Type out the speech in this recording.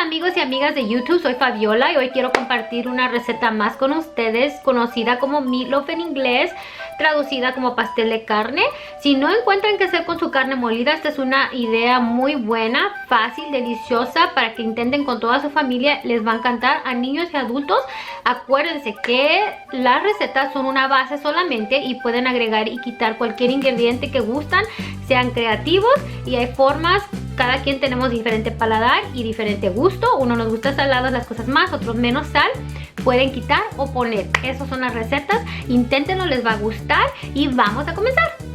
amigos y amigas de YouTube, soy Fabiola y hoy quiero compartir una receta más con ustedes, conocida como Meatloaf en inglés, traducida como pastel de carne. Si no encuentran qué hacer con su carne molida, esta es una idea muy buena, fácil, deliciosa, para que intenten con toda su familia. Les va a encantar a niños y adultos. Acuérdense que las recetas son una base solamente y pueden agregar y quitar cualquier ingrediente que gustan, sean creativos, y hay formas. Cada quien tenemos diferente paladar y diferente gusto. Uno nos gusta saladas las cosas más, otros menos sal. Pueden quitar o poner. Esas son las recetas. Inténtenlo, les va a gustar y vamos a comenzar.